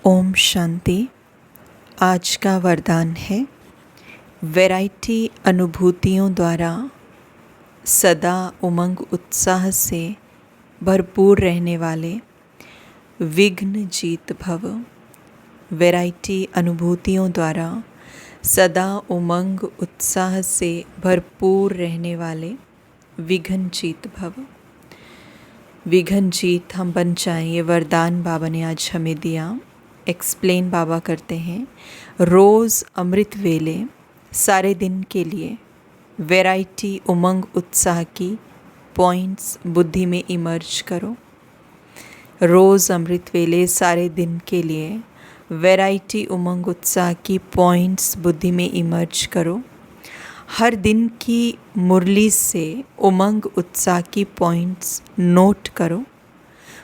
ओम शांति। आज का वरदान है वैरायटी अनुभूतियों द्वारा सदा उमंग उत्साह से भरपूर रहने वाले विघ्न जीत भव। वैरायटी अनुभूतियों द्वारा सदा उमंग उत्साह से भरपूर रहने वाले विघ्न जीत भव। विघ्न जीत हम बन जाएं, ये वरदान बाबा ने आज हमें दिया। एक्सप्लेन बाबा करते हैं, रोज़ अमृत वेले सारे दिन के लिए वैरायटी उमंग उत्साह की पॉइंट्स बुद्धि में इमर्ज करो। रोज़ अमृत वेले सारे दिन के लिए वैरायटी उमंग उत्साह की पॉइंट्स बुद्धि में इमर्ज करो। हर दिन की मुरली से उमंग उत्साह की पॉइंट्स नोट करो।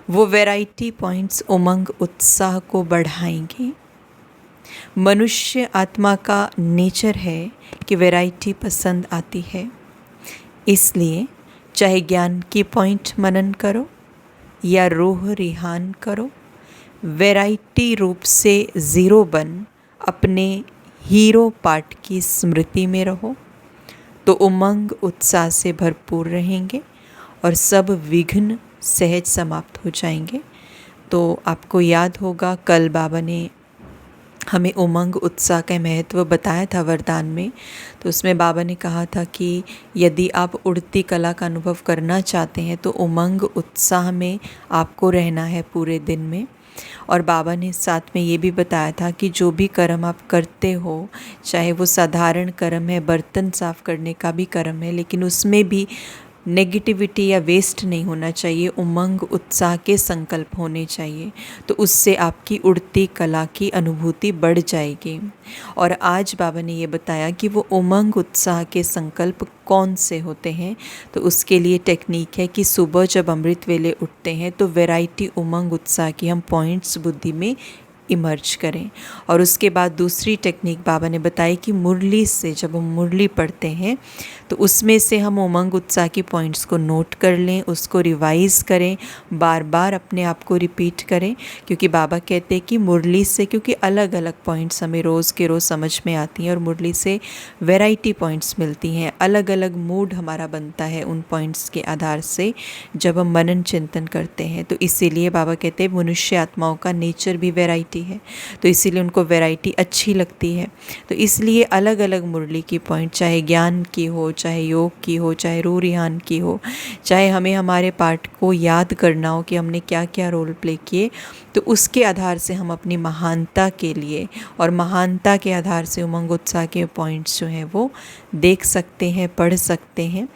वो वैरायटी पॉइंट्स उमंग उत्साह को बढ़ाएंगे। मनुष्य आत्मा का नेचर है कि वैरायटी पसंद आती है, इसलिए चाहे ज्ञान की पॉइंट मनन करो या रूह रिहान करो, वैरायटी रूप से ज़ीरो बन अपने हीरो पार्ट की स्मृति में रहो तो उमंग उत्साह से भरपूर रहेंगे और सब विघ्न सहज समाप्त हो जाएंगे। तो आपको याद होगा कल बाबा ने हमें उमंग उत्साह का महत्व बताया था वरदान में। तो उसमें बाबा ने कहा था कि यदि आप उड़ती कला का अनुभव करना चाहते हैं तो उमंग उत्साह में आपको रहना है पूरे दिन में। और बाबा ने साथ में ये भी बताया था कि जो भी कर्म आप करते हो, चाहे वो साधारण कर्म है, बर्तन साफ़ करने का भी कर्म है, लेकिन उसमें भी नेगेटिविटी या वेस्ट नहीं होना चाहिए, उमंग उत्साह के संकल्प होने चाहिए। तो उससे आपकी उड़ती कला की अनुभूति बढ़ जाएगी। और आज बाबा ने ये बताया कि वो उमंग उत्साह के संकल्प कौन से होते हैं। तो उसके लिए टेक्निक है कि सुबह जब अमृत वेले उठते हैं तो वैरायटी उमंग उत्साह की हम पॉइंट्स बुद्धि में इमर्ज करें। और उसके बाद दूसरी टेक्निक बाबा ने बताई कि मुरली से जब हम मुरली पढ़ते हैं तो उसमें से हम उमंग उत्साह की पॉइंट्स को नोट कर लें, उसको रिवाइज़ करें, बार बार अपने आप को रिपीट करें। क्योंकि बाबा कहते हैं कि मुरली से, क्योंकि अलग अलग पॉइंट्स हमें रोज़ के रोज़ समझ में आती हैं और मुरली से वैरायटी पॉइंट्स मिलती हैं, अलग अलग मूड हमारा बनता है उन पॉइंट्स के आधार से जब हम मनन चिंतन करते हैं। तो इसीलिए बाबा कहते हैं मनुष्य आत्माओं का नेचर भी वैरायटी है, तो इसीलिए उनको वैरायटी अच्छी लगती है। तो इसलिए अलग अलग मुरली की पॉइंट, चाहे ज्ञान की हो, चाहे योग की हो, चाहे रूह रिहान की हो, चाहे हमें हमारे पार्ट को याद करना हो कि हमने क्या क्या रोल प्ले किए, तो उसके आधार से हम अपनी महानता के लिए और महानता के आधार से उमंग उत्साह के पॉइंट्स जो हैं वो देख सकते हैं, पढ़ सकते हैं।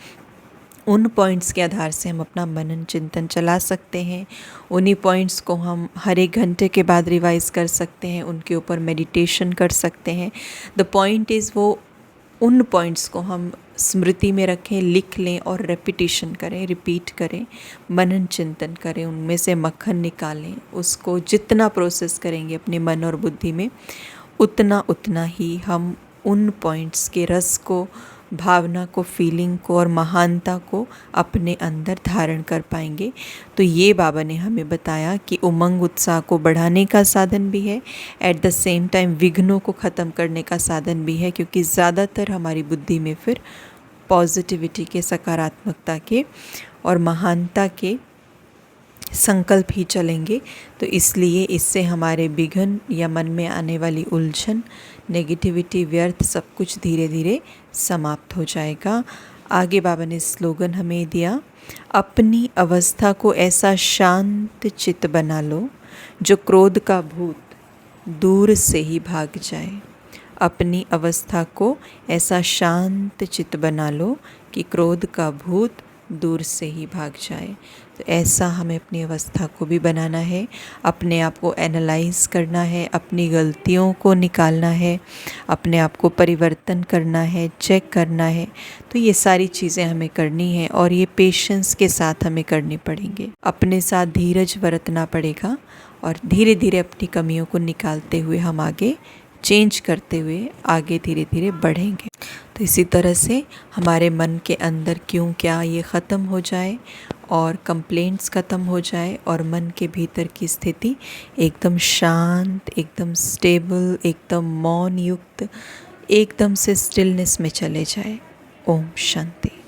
उन पॉइंट्स के आधार से हम अपना मनन चिंतन चला सकते हैं। उन्हीं पॉइंट्स को हम हर एक घंटे के बाद रिवाइज़ कर सकते हैं, उनके ऊपर मेडिटेशन कर सकते हैं। द पॉइंट इज़ वो उन पॉइंट्स को हम स्मृति में रखें, लिख लें और रेपिटेशन करें, रिपीट करें, मनन चिंतन करें, उनमें से मक्खन निकालें। उसको जितना प्रोसेस करेंगे अपने मन और बुद्धि में उतना ही हम उन पॉइंट्स के रस को, भावना को, फीलिंग को और महानता को अपने अंदर धारण कर पाएंगे। तो ये बाबा ने हमें बताया कि उमंग उत्साह को बढ़ाने का साधन भी है, एट द सेम टाइम विघ्नों को ख़त्म करने का साधन भी है। क्योंकि ज़्यादातर हमारी बुद्धि में फिर पॉजिटिविटी के, सकारात्मकता के और महानता के संकल्प ही चलेंगे। तो इसलिए इससे हमारे विघ्न या मन में आने वाली उलझन, नेगेटिविटी, व्यर्थ सब कुछ धीरे धीरे समाप्त हो जाएगा। आगे बाबा ने स्लोगन हमें दिया, अपनी अवस्था को ऐसा शांत चित्त बना लो जो क्रोध का भूत दूर से ही भाग जाए। अपनी अवस्था को ऐसा शांत चित्त बना लो कि क्रोध का भूत दूर से ही भाग जाए। तो ऐसा हमें अपनी अवस्था को भी बनाना है, अपने आप को एनालाइज करना है, अपनी गलतियों को निकालना है, अपने आप को परिवर्तन करना है, चेक करना है। तो ये सारी चीज़ें हमें करनी है और ये पेशेंस के साथ हमें करनी पड़ेंगे। अपने साथ धीरज बरतना पड़ेगा और धीरे धीरे अपनी कमियों को निकालते हुए हम आगे चेंज करते हुए आगे धीरे धीरे बढ़ेंगे। तो इसी तरह से हमारे मन के अंदर क्यों क्या ये ख़त्म हो जाए और कंप्लेंट्स ख़त्म हो जाए और मन के भीतर की स्थिति एकदम शांत, एकदम स्टेबल, एकदम मौन युक्त, एकदम से स्टिलनेस में चले जाए। ओम शांति।